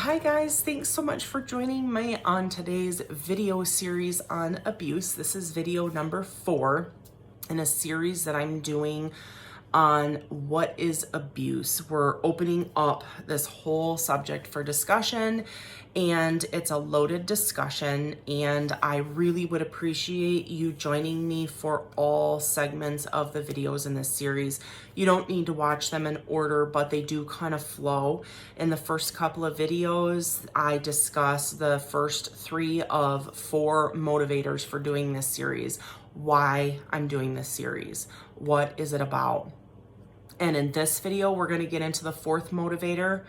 Hi guys, thanks so much for joining me on today's video series on abuse. This is video number 4 in a series that I'm doing on what is abuse. We're opening up this whole subject for discussion, and it's a loaded discussion, and I really would appreciate you joining me for all segments of the videos in this series. You don't need to watch them in order, but they do kind of flow. In the first couple of videos, I discuss the first 3 of 4 motivators for doing this series, why I'm doing this series, what is it about. And in this video, we're going to get into the 4th motivator,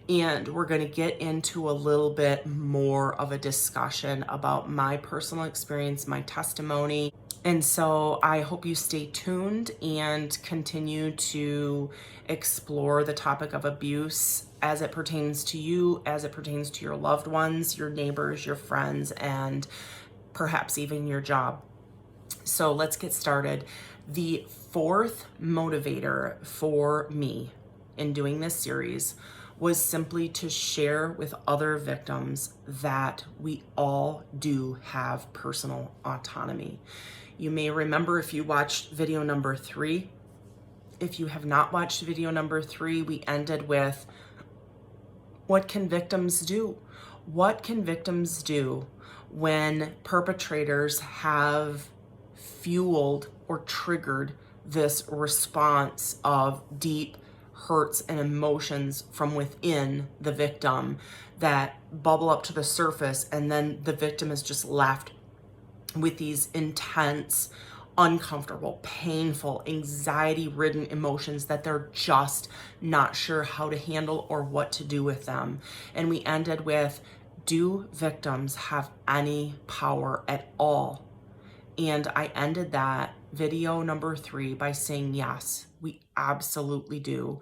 and we're going to get into a little bit more of a discussion about my personal experience, my testimony. And so I hope you stay tuned and continue to explore the topic of abuse as it pertains to you, as it pertains to your loved ones, your neighbors, your friends, and perhaps even your job. So let's get started. The 4th motivator for me in doing this series was simply to share with other victims that we all do have personal autonomy. You may remember if you watched video number 3. If you have not watched video number 3, we ended with, what can victims do? What can victims do when perpetrators have fueled or triggered this response of deep hurts and emotions from within the victim that bubble up to the surface, and then the victim is just left with these intense, uncomfortable, painful, anxiety-ridden emotions that they're just not sure how to handle or what to do with them. And we ended with, do victims have any power at all? And I ended that video number 3 by saying, yes, we absolutely do.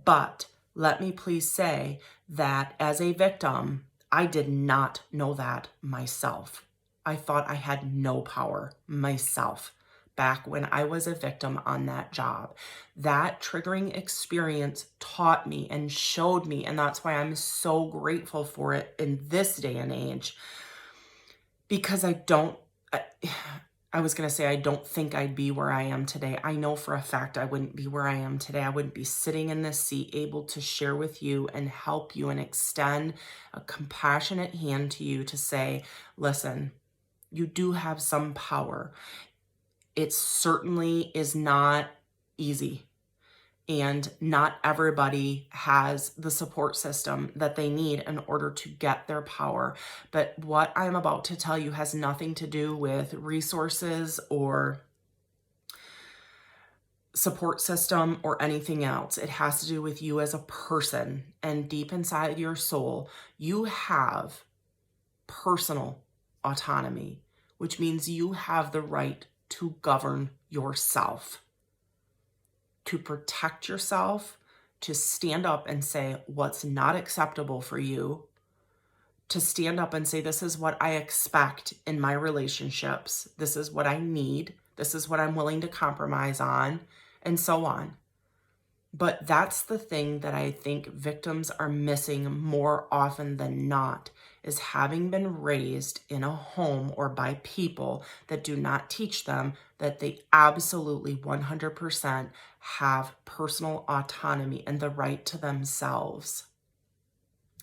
But let me please say that as a victim, I did not know that myself. I thought I had no power myself back when I was a victim on that job. That triggering experience taught me and showed me, and that's why I'm so grateful for it in this day and age, because I don't think I'd be where I am today. I know for a fact I wouldn't be where I am today. I wouldn't be sitting in this seat able to share with you and help you and extend a compassionate hand to you to say, listen, you do have some power. It certainly is not easy. And not everybody has the support system that they need in order to get their power. But what I'm about to tell you has nothing to do with resources or support system or anything else. It has to do with you as a person. And deep inside your soul, you have personal autonomy, which means you have the right to govern yourself, to protect yourself, to stand up and say what's not acceptable for you, to stand up and say, this is what I expect in my relationships, this is what I need, this is what I'm willing to compromise on, and so on. But that's the thing that I think victims are missing more often than not, is having been raised in a home or by people that do not teach them that they absolutely 100% have personal autonomy and the right to themselves.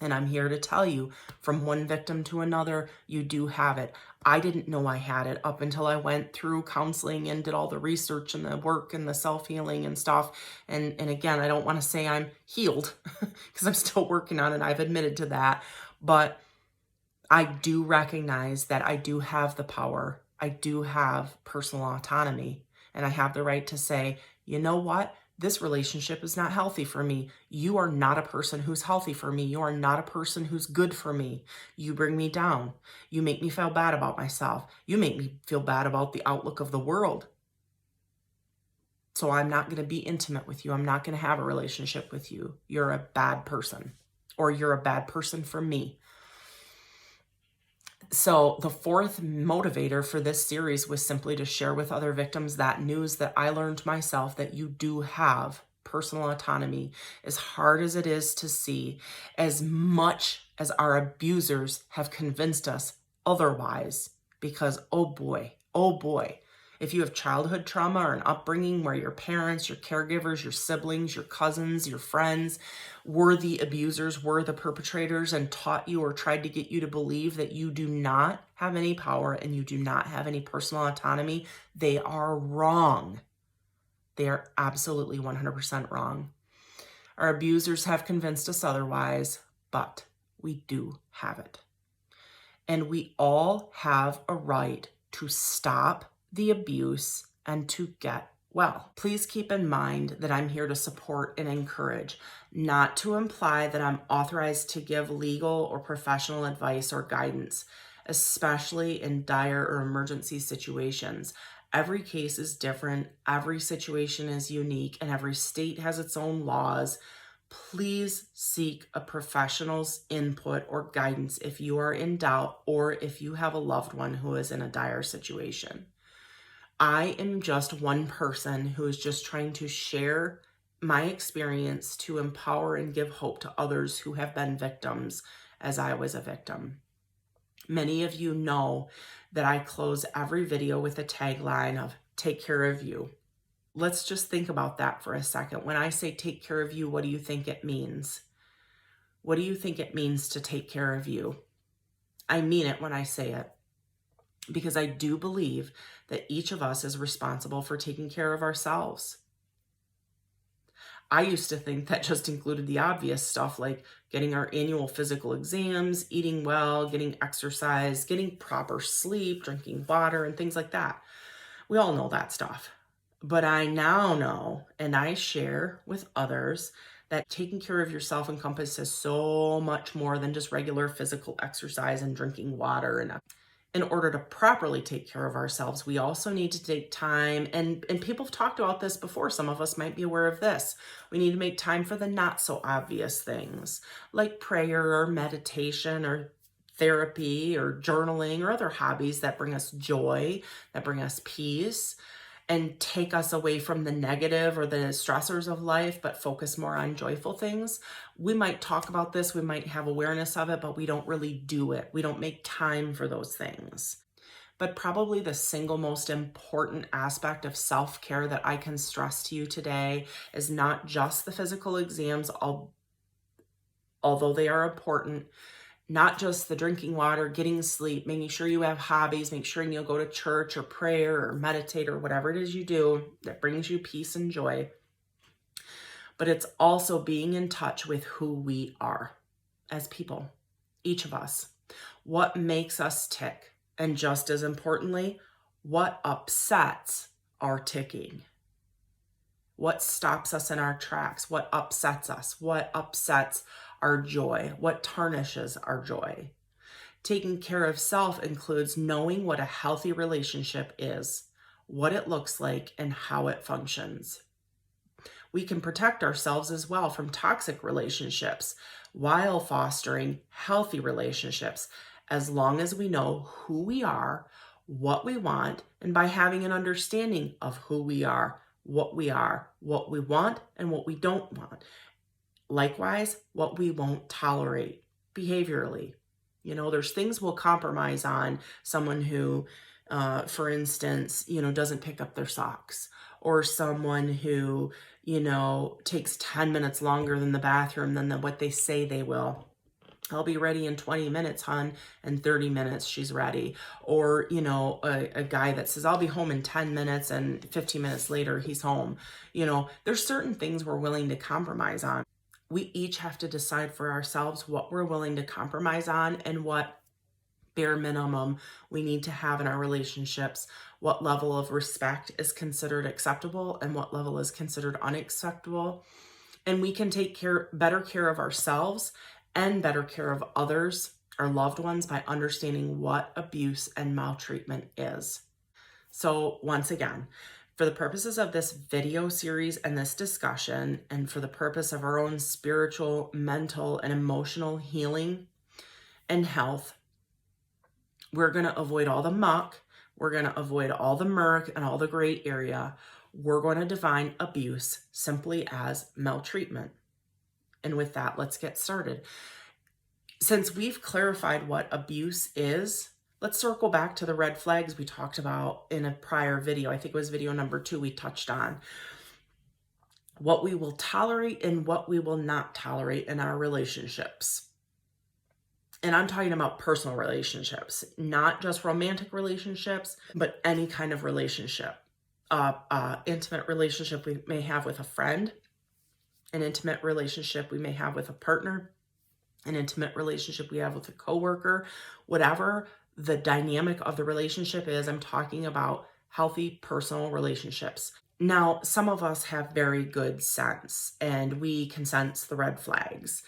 And I'm here to tell you, from one victim to another, you do have it. I didn't know I had it up until I went through counseling and did all the research and the work and the self-healing and stuff. And again, I don't want to say I'm healed because I'm still working on it. I've admitted to that. But I do recognize that I do have the power. I do have personal autonomy. And I have the right to say, you know what? This relationship is not healthy for me. You are not a person who's healthy for me. You are not a person who's good for me. You bring me down. You make me feel bad about myself. You make me feel bad about the outlook of the world. So I'm not going to be intimate with you. I'm not going to have a relationship with you. You're a bad person, or you're a bad person for me. So the 4th motivator for this series was simply to share with other victims that news that I learned myself, that you do have personal autonomy. As hard as it is to see, as much as our abusers have convinced us otherwise. Because, oh boy, if you have childhood trauma or an upbringing where your parents, your caregivers, your siblings, your cousins, your friends were the abusers, were the perpetrators, and taught you or tried to get you to believe that you do not have any power and you do not have any personal autonomy, they are wrong. They are absolutely 100% wrong. Our abusers have convinced us otherwise, but we do have it. And we all have a right to stop the abuse and to get well. Please keep in mind that I'm here to support and encourage, not to imply that I'm authorized to give legal or professional advice or guidance, especially in dire or emergency situations. Every case is different, every situation is unique, and every state has its own laws. Please seek a professional's input or guidance if you are in doubt or if you have a loved one who is in a dire situation. I am just one person who is just trying to share my experience to empower and give hope to others who have been victims as I was a victim. Many of you know that I close every video with a tagline of "Take care of you." Let's just think about that for a second. When I say take care of you, what do you think it means? What do you think it means to take care of you? I mean it when I say it, because I do believe that each of us is responsible for taking care of ourselves. I used to think that just included the obvious stuff like getting our annual physical exams, eating well, getting exercise, getting proper sleep, drinking water, and things like that. We all know that stuff. But I now know, and I share with others, that taking care of yourself encompasses so much more than just regular physical exercise and drinking water. And in order to properly take care of ourselves, we also need to take time, and people have talked about this before. Some of us might be aware of this. We need to make time for the not so obvious things like prayer or meditation or therapy or journaling or other hobbies that bring us joy, that bring us peace, and take us away from the negative or the stressors of life, but focus more on joyful things. We might talk about this, we might have awareness of it, but we don't really do it. We don't make time for those things. But probably the single most important aspect of self-care that I can stress to you today is not just the physical exams, although they are important, not just the drinking water, getting sleep, making sure you have hobbies, make sure you'll go to church or prayer or meditate or whatever it is you do that brings you peace and joy. But it's also being in touch with who we are as people, each of us. What makes us tick? And just as importantly, what upsets our ticking? What stops us in our tracks? What upsets us? What upsets our joy? What tarnishes our joy? Taking care of self includes knowing what a healthy relationship is, what it looks like, and how it functions. We can protect ourselves as well from toxic relationships while fostering healthy relationships, as long as we know who we are, what we want, and by having an understanding of who we are, what we want, and what we don't want. Likewise, what we won't tolerate behaviorally. You know, there's things we'll compromise on. Someone who, for instance, doesn't pick up their socks, or someone who, takes 10 minutes longer than the bathroom than what they say they will. I'll be ready in 20 minutes, hon. In 30 minutes, she's ready. Or, a guy that says, I'll be home in 10 minutes and 15 minutes later, he's home. There's certain things we're willing to compromise on. We each have to decide for ourselves what we're willing to compromise on and what bare minimum we need to have in our relationships, what level of respect is considered acceptable and what level is considered unacceptable. And we can take better care of ourselves and better care of others, our loved ones, by understanding what abuse and maltreatment is. So once again, for the purposes of this video series and this discussion, and for the purpose of our own spiritual, mental, and emotional healing and health, we're going to avoid all the muck. We're going to avoid all the murk and all the gray area. We're going to define abuse simply as maltreatment. And with that, let's get started. Since we've clarified what abuse is, let's circle back to the red flags we talked about in a prior video. I think it was video number 2 we touched on. What we will tolerate and what we will not tolerate in our relationships. And I'm talking about personal relationships, not just romantic relationships, but any kind of relationship. Intimate relationship we may have with a friend, an intimate relationship we may have with a partner, an intimate relationship we have with a coworker, whatever the dynamic of the relationship is, I'm talking about healthy personal relationships. Now, some of us have very good sense and we can sense the red flags.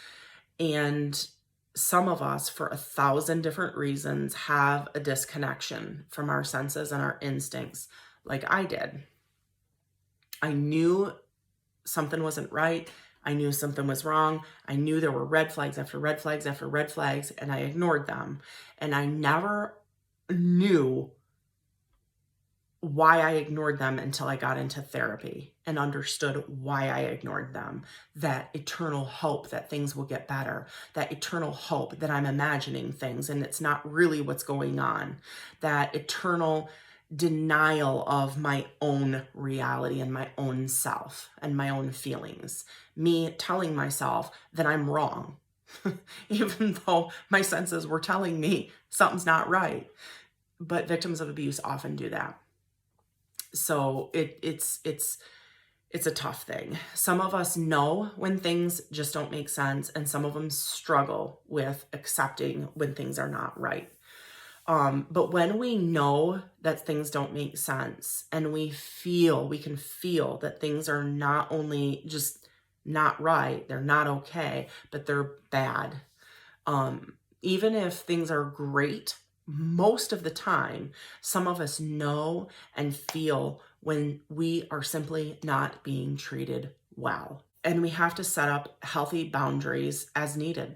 And some of us, for 1,000 different reasons, have a disconnection from our senses and our instincts, like I did. I knew something wasn't right. I knew something was wrong. I knew there were red flags after red flags after red flags, and I ignored them. And I never knew why I ignored them until I got into therapy and understood why I ignored them. That eternal hope that things will get better, that eternal hope that I'm imagining things and it's not really what's going on, that eternal denial of my own reality and my own self and my own feelings, me telling myself that I'm wrong, even though my senses were telling me something's not right. But victims of abuse often do that. So it's a tough thing. Some of us know when things just don't make sense, and some of them struggle with accepting when things are not right. But when we know that things don't make sense and we can feel that things are not only just not right, they're not okay, but they're bad. Even if things are great, most of the time, some of us know and feel when we are simply not being treated well. And we have to set up healthy boundaries as needed.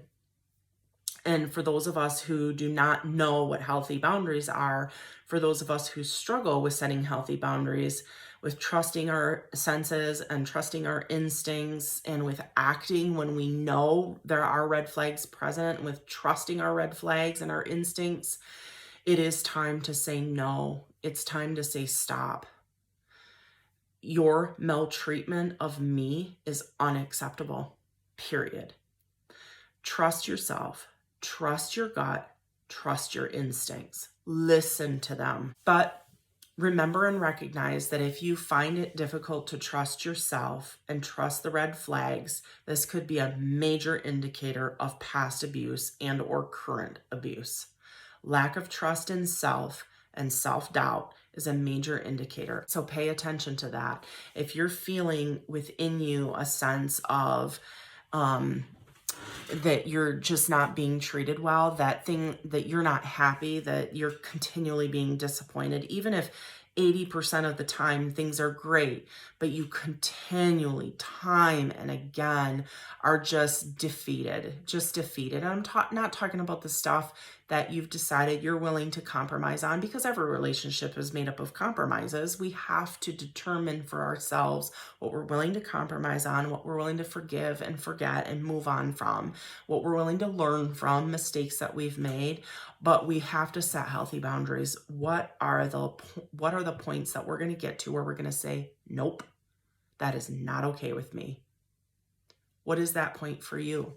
And for those of us who do not know what healthy boundaries are, for those of us who struggle with setting healthy boundaries, with trusting our senses and trusting our instincts, and with acting when we know there are red flags present, and with trusting our red flags and our instincts, it is time to say no. It's time to say stop. Your maltreatment of me is unacceptable, period. Trust yourself. Trust your gut, trust your instincts, listen to them. But remember and recognize that if you find it difficult to trust yourself and trust the red flags, this could be a major indicator of past abuse and or current abuse. Lack of trust in self and self-doubt is a major indicator. So pay attention to that. If you're feeling within you a sense of that you're just not being treated well, that you're not happy, that you're continually being disappointed, even if 80% of the time things are great, but you continually, time and again, are just defeated. And I'm not talking about the stuff that you've decided you're willing to compromise on, because every relationship is made up of compromises. We have to determine for ourselves what we're willing to compromise on, what we're willing to forgive and forget and move on from, what we're willing to learn from mistakes that we've made. But we have to set healthy boundaries. What are the points that we're going to get to where we're going to say, nope, that is not okay with me? What is that point for you?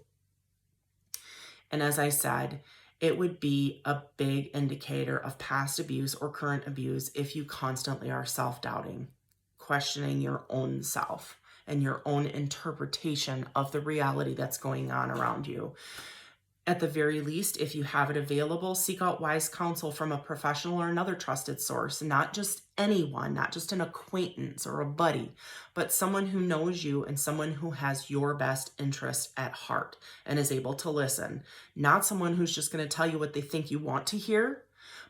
And as I said, it would be a big indicator of past abuse or current abuse if you constantly are self-doubting, questioning your own self and your own interpretation of the reality that's going on around you. At the very least, if you have it available, seek out wise counsel from a professional or another trusted source, not just anyone, not just an acquaintance or a buddy, but someone who knows you and someone who has your best interest at heart and is able to listen. Not someone who's just going to tell you what they think you want to hear,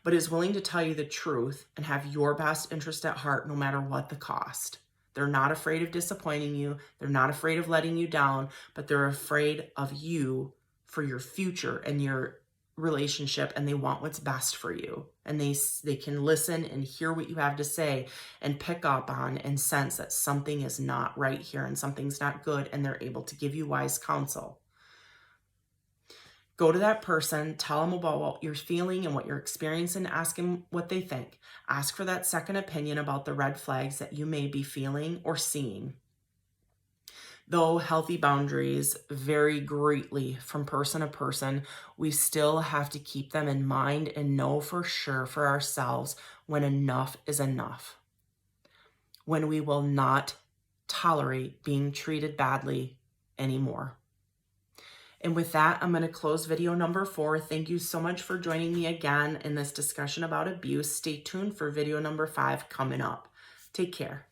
but is willing to tell you the truth and have your best interest at heart no matter what the cost. They're not afraid of disappointing you. They're not afraid of letting you down, but they're afraid of you for your future and your relationship, and they want what's best for you. And they can listen and hear what you have to say and pick up on and sense that something is not right here and something's not good, and they're able to give you wise counsel. Go to that person, tell them about what you're feeling and what you're experiencing, ask them what they think. Ask for that second opinion about the red flags that you may be feeling or seeing. Though healthy boundaries vary greatly from person to person, we still have to keep them in mind and know for sure for ourselves when enough is enough. When we will not tolerate being treated badly anymore. And with that, I'm going to close video number 4. Thank you so much for joining me again in this discussion about abuse. Stay tuned for video number 5 coming up. Take care.